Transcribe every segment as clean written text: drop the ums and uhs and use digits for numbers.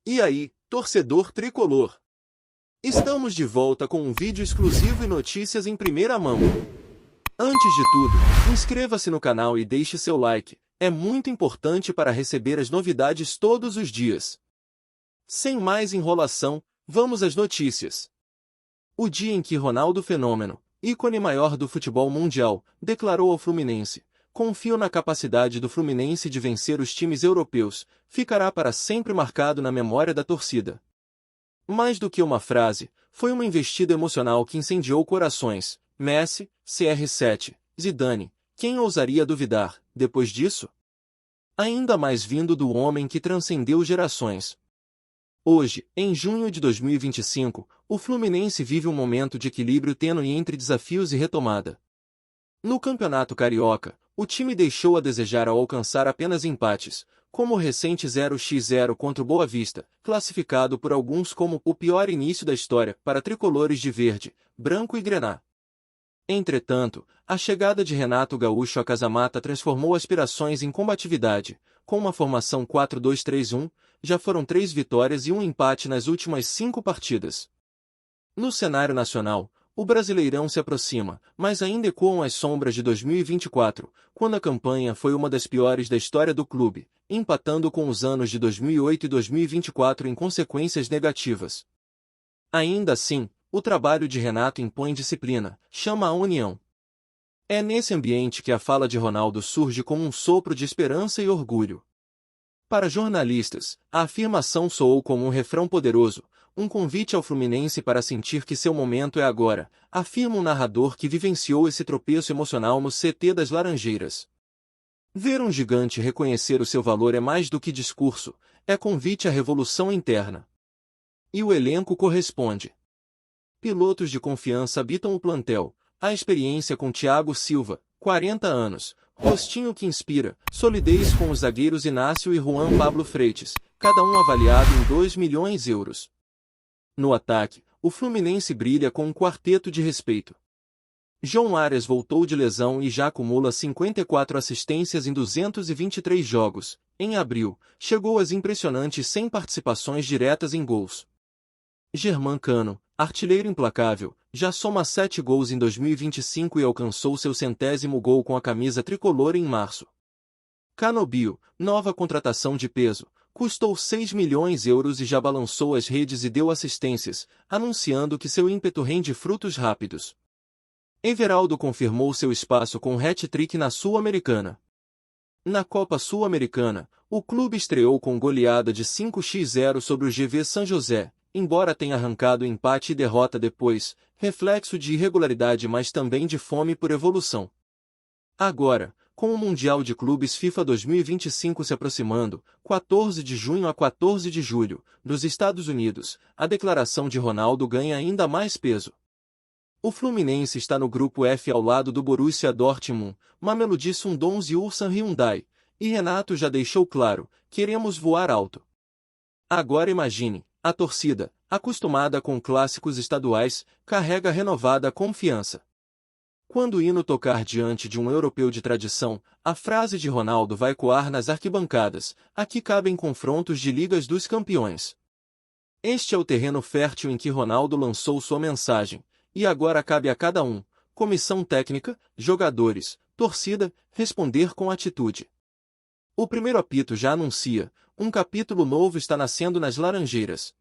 E aí, torcedor tricolor? Estamos de volta com um vídeo exclusivo e notícias em primeira mão. Antes de tudo, inscreva-se no canal e deixe seu like, é muito importante para receber as novidades todos os dias. Sem mais enrolação, vamos às notícias. O dia em que Ronaldo Fenômeno, ícone maior do futebol mundial, declarou ao Fluminense: "Confio na capacidade do Fluminense de vencer os times europeus", ficará para sempre marcado na memória da torcida. Mais do que uma frase, foi uma investida emocional que incendiou corações. Messi, CR7, Zidane, quem ousaria duvidar, depois disso? Ainda mais vindo do homem que transcendeu gerações. Hoje, em junho de 2025, o Fluminense vive um momento de equilíbrio tênue entre desafios e retomada. No Campeonato Carioca, o time deixou a desejar ao alcançar apenas empates, como o recente 0-0 contra o Boa Vista, classificado por alguns como o pior início da história para tricolores de verde, branco e grená. Entretanto, a chegada de Renato Gaúcho à Casa-Mata transformou aspirações em combatividade. Com uma formação 4-2-3-1, já foram 3 vitórias e um empate nas últimas 5 partidas. No cenário nacional, o Brasileirão se aproxima, mas ainda ecoam as sombras de 2024, quando a campanha foi uma das piores da história do clube, empatando com os anos de 2008 e 2024 em consequências negativas. Ainda assim, o trabalho de Renato impõe disciplina, chama a união. É nesse ambiente que a fala de Ronaldo surge como um sopro de esperança e orgulho. Para jornalistas, a afirmação soou como um refrão poderoso, um convite ao Fluminense para sentir que seu momento é agora, afirma um narrador que vivenciou esse tropeço emocional no CT das Laranjeiras. Ver um gigante reconhecer o seu valor é mais do que discurso, é convite à revolução interna. E o elenco corresponde. Pilotos de confiança habitam o plantel, a experiência com Thiago Silva, 40 anos, rostinho que inspira, solidez com os zagueiros Inácio e Juan Pablo Freitas, cada um avaliado em 2 milhões de euros. No ataque, o Fluminense brilha com um quarteto de respeito. João Arias voltou de lesão e já acumula 54 assistências em 223 jogos. Em abril, chegou às impressionantes 100 participações diretas em gols. Germán Cano, artilheiro implacável, já soma 7 gols em 2025 e alcançou seu 100º gol com a camisa tricolor em março. Canobio, nova contratação de peso, custou 6 milhões de euros e já balançou as redes e deu assistências, anunciando que seu ímpeto rende frutos rápidos. Everaldo confirmou seu espaço com hat-trick na Sul-Americana. Na Copa Sul-Americana, o clube estreou com goleada de 5-0 sobre o GV San José, embora tenha arrancado empate e derrota depois, reflexo de irregularidade mas também de fome por evolução. Agora, com o Mundial de Clubes FIFA 2025 se aproximando, 14 de junho a 14 de julho, dos Estados Unidos, a declaração de Ronaldo ganha ainda mais peso. O Fluminense está no grupo F ao lado do Borussia Dortmund, Mamelodi Sundowns e Ulsan Hyundai, e Renato já deixou claro: queremos voar alto. Agora imagine, a torcida, acostumada com clássicos estaduais, carrega renovada confiança. Quando o hino tocar diante de um europeu de tradição, a frase de Ronaldo vai ecoar nas arquibancadas: aqui cabem confrontos de Ligas dos Campeões. Este é o terreno fértil em que Ronaldo lançou sua mensagem, e agora cabe a cada um, comissão técnica, jogadores, torcida, responder com atitude. O primeiro apito já anuncia: um capítulo novo está nascendo nas Laranjeiras.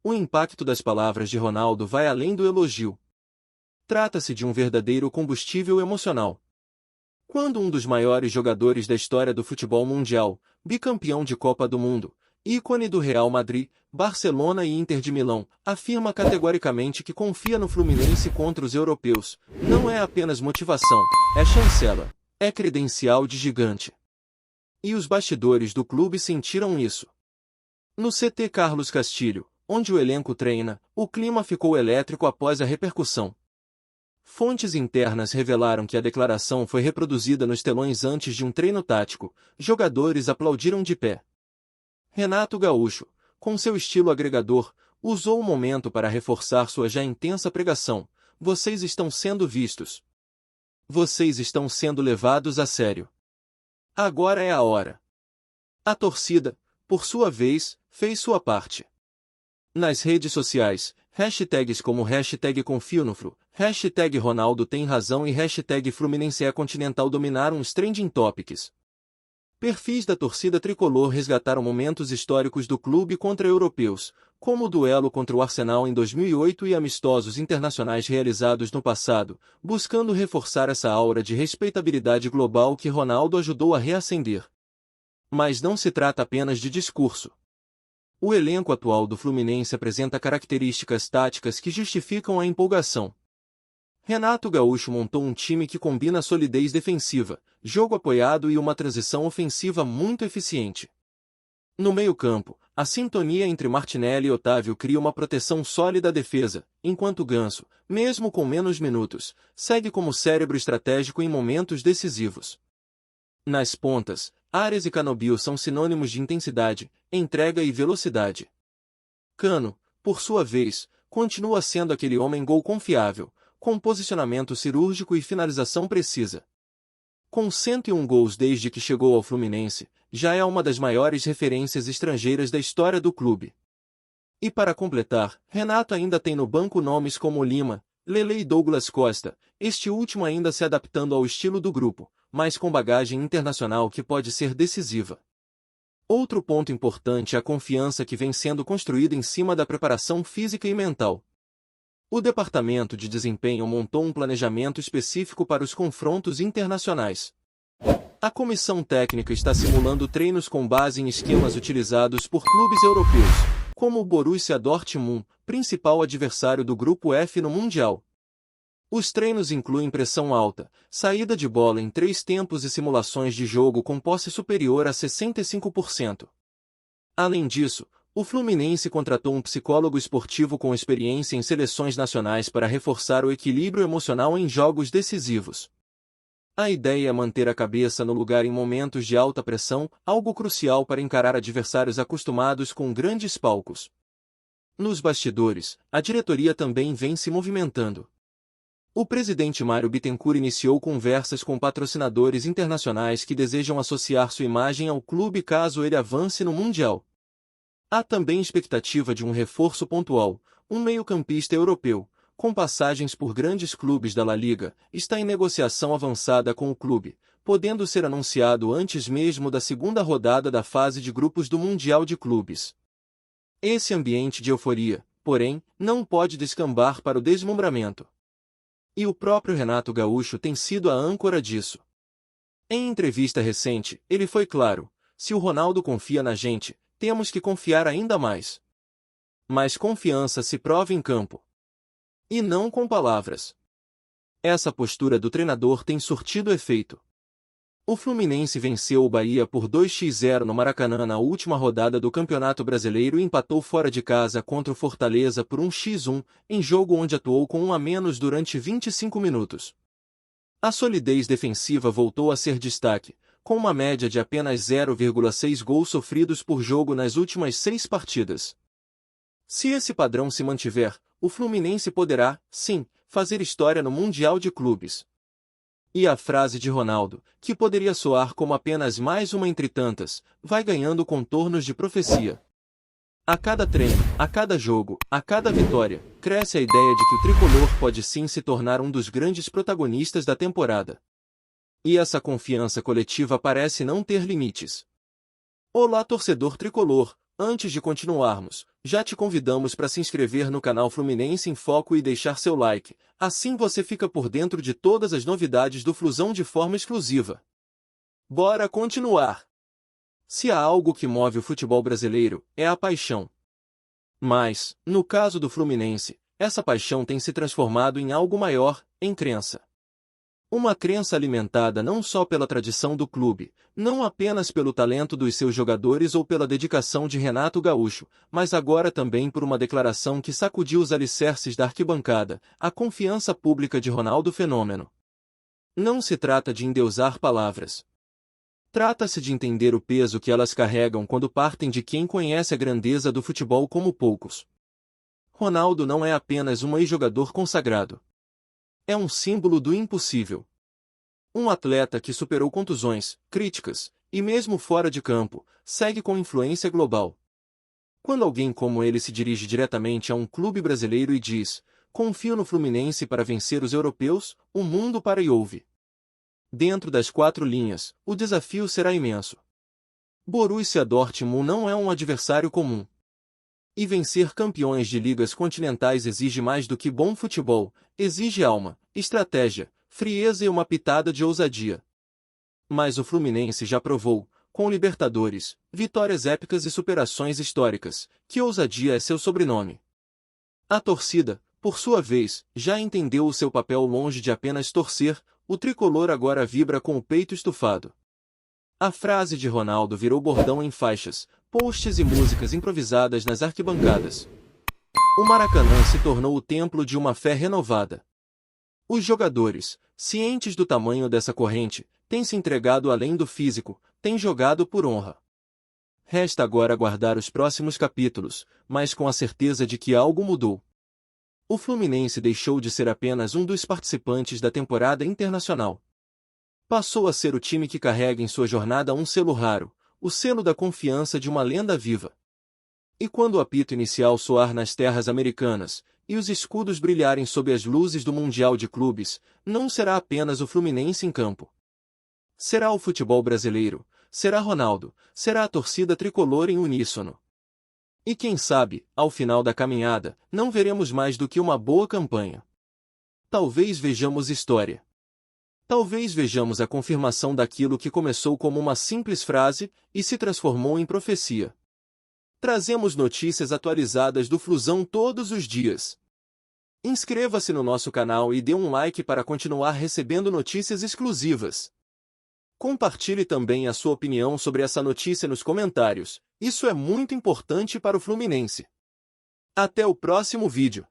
O impacto das palavras de Ronaldo vai além do elogio. Trata-se de um verdadeiro combustível emocional. Quando um dos maiores jogadores da história do futebol mundial, bicampeão de Copa do Mundo, ícone do Real Madrid, Barcelona e Inter de Milão, afirma categoricamente que confia no Fluminense contra os europeus, não é apenas motivação, é chancela, é credencial de gigante. E os bastidores do clube sentiram isso. No CT Carlos Castilho, onde o elenco treina, o clima ficou elétrico após a repercussão. Fontes internas revelaram que a declaração foi reproduzida nos telões antes de um treino tático, jogadores aplaudiram de pé. Renato Gaúcho, com seu estilo agregador, usou o momento para reforçar sua já intensa pregação: vocês estão sendo vistos. Vocês estão sendo levados a sério. Agora é a hora. A torcida, por sua vez, fez sua parte. Nas redes sociais, hashtags como #ConfioNoFlu, #Ronaldo tem razão e #Fluminense é Continental dominaram os trending topics. Perfis da torcida tricolor resgataram momentos históricos do clube contra europeus, como o duelo contra o Arsenal em 2008 e amistosos internacionais realizados no passado, buscando reforçar essa aura de respeitabilidade global que Ronaldo ajudou a reacender. Mas não se trata apenas de discurso. O elenco atual do Fluminense apresenta características táticas que justificam a empolgação. Renato Gaúcho montou um time que combina solidez defensiva, jogo apoiado e uma transição ofensiva muito eficiente. No meio-campo, a sintonia entre Martinelli e Otávio cria uma proteção sólida à defesa, enquanto Ganso, mesmo com menos minutos, segue como cérebro estratégico em momentos decisivos. Nas pontas, Ares e Canobio são sinônimos de intensidade, entrega e velocidade. Cano, por sua vez, continua sendo aquele homem-gol confiável, com posicionamento cirúrgico e finalização precisa. Com 101 gols desde que chegou ao Fluminense, já é uma das maiores referências estrangeiras da história do clube. E para completar, Renato ainda tem no banco nomes como Lima, Lele e Douglas Costa, este último ainda se adaptando ao estilo do grupo, mas com bagagem internacional que pode ser decisiva. Outro ponto importante é a confiança que vem sendo construída em cima da preparação física e mental. O departamento de desempenho montou um planejamento específico para os confrontos internacionais. A comissão técnica está simulando treinos com base em esquemas utilizados por clubes europeus, como o Borussia Dortmund, principal adversário do Grupo F no Mundial. Os treinos incluem pressão alta, saída de bola em 3 tempos e simulações de jogo com posse superior a 65%. Além disso, o Fluminense contratou um psicólogo esportivo com experiência em seleções nacionais para reforçar o equilíbrio emocional em jogos decisivos. A ideia é manter a cabeça no lugar em momentos de alta pressão, algo crucial para encarar adversários acostumados com grandes palcos. Nos bastidores, a diretoria também vem se movimentando. O presidente Mário Bittencourt iniciou conversas com patrocinadores internacionais que desejam associar sua imagem ao clube caso ele avance no Mundial. Há também expectativa de um reforço pontual, um meio-campista europeu, com passagens por grandes clubes da La Liga, está em negociação avançada com o clube, podendo ser anunciado antes mesmo da segunda rodada da fase de grupos do Mundial de Clubes. Esse ambiente de euforia, porém, não pode descambar para o deslumbramento. E o próprio Renato Gaúcho tem sido a âncora disso. Em entrevista recente, ele foi claro: se o Ronaldo confia na gente, temos que confiar ainda mais. Mas confiança se prova em campo. E não com palavras. Essa postura do treinador tem surtido efeito. O Fluminense venceu o Bahia por 2-0 no Maracanã na última rodada do Campeonato Brasileiro e empatou fora de casa contra o Fortaleza por 1-1, em jogo onde atuou com 1 a menos durante 25 minutos. A solidez defensiva voltou a ser destaque, com uma média de apenas 0,6 gols sofridos por jogo nas últimas 6 partidas. Se esse padrão se mantiver, o Fluminense poderá, sim, fazer história no Mundial de Clubes. E a frase de Ronaldo, que poderia soar como apenas mais uma entre tantas, vai ganhando contornos de profecia. A cada treino, a cada jogo, a cada vitória, cresce a ideia de que o tricolor pode sim se tornar um dos grandes protagonistas da temporada. E essa confiança coletiva parece não ter limites. Olá, torcedor tricolor! Antes de continuarmos, já te convidamos para se inscrever no canal Fluminense em Foco e deixar seu like, assim você fica por dentro de todas as novidades do Flusão de forma exclusiva. Bora continuar! Se há algo que move o futebol brasileiro, é a paixão. Mas, no caso do Fluminense, essa paixão tem se transformado em algo maior, em crença. Uma crença alimentada não só pela tradição do clube, não apenas pelo talento dos seus jogadores ou pela dedicação de Renato Gaúcho, mas agora também por uma declaração que sacudiu os alicerces da arquibancada, a confiança pública de Ronaldo Fenômeno. Não se trata de endeusar palavras. Trata-se de entender o peso que elas carregam quando partem de quem conhece a grandeza do futebol como poucos. Ronaldo não é apenas um ex-jogador consagrado. É um símbolo do impossível. Um atleta que superou contusões, críticas, e mesmo fora de campo, segue com influência global. Quando alguém como ele se dirige diretamente a um clube brasileiro e diz: confio no Fluminense para vencer os europeus, o mundo para e ouve. Dentro das 4 linhas, o desafio será imenso. Borussia Dortmund não é um adversário comum. E vencer campeões de ligas continentais exige mais do que bom futebol, exige alma, estratégia, frieza e uma pitada de ousadia. Mas o Fluminense já provou, com Libertadores, vitórias épicas e superações históricas, que ousadia é seu sobrenome. A torcida, por sua vez, já entendeu o seu papel longe de apenas torcer, o tricolor agora vibra com o peito estufado. A frase de Ronaldo virou bordão em faixas, posts e músicas improvisadas nas arquibancadas. O Maracanã se tornou o templo de uma fé renovada. Os jogadores, cientes do tamanho dessa corrente, têm se entregado além do físico, têm jogado por honra. Resta agora aguardar os próximos capítulos, mas com a certeza de que algo mudou. O Fluminense deixou de ser apenas um dos participantes da temporada internacional. Passou a ser o time que carrega em sua jornada um selo raro, o selo da confiança de uma lenda viva. E quando o apito inicial soar nas terras americanas, e os escudos brilharem sob as luzes do Mundial de Clubes, não será apenas o Fluminense em campo. Será o futebol brasileiro, será Ronaldo, será a torcida tricolor em uníssono. E quem sabe, ao final da caminhada, não veremos mais do que uma boa campanha. Talvez vejamos história. Talvez vejamos a confirmação daquilo que começou como uma simples frase e se transformou em profecia. Trazemos notícias atualizadas do Flusão todos os dias. Inscreva-se no nosso canal e dê um like para continuar recebendo notícias exclusivas. Compartilhe também a sua opinião sobre essa notícia nos comentários, isso é muito importante para o Fluminense. Até o próximo vídeo.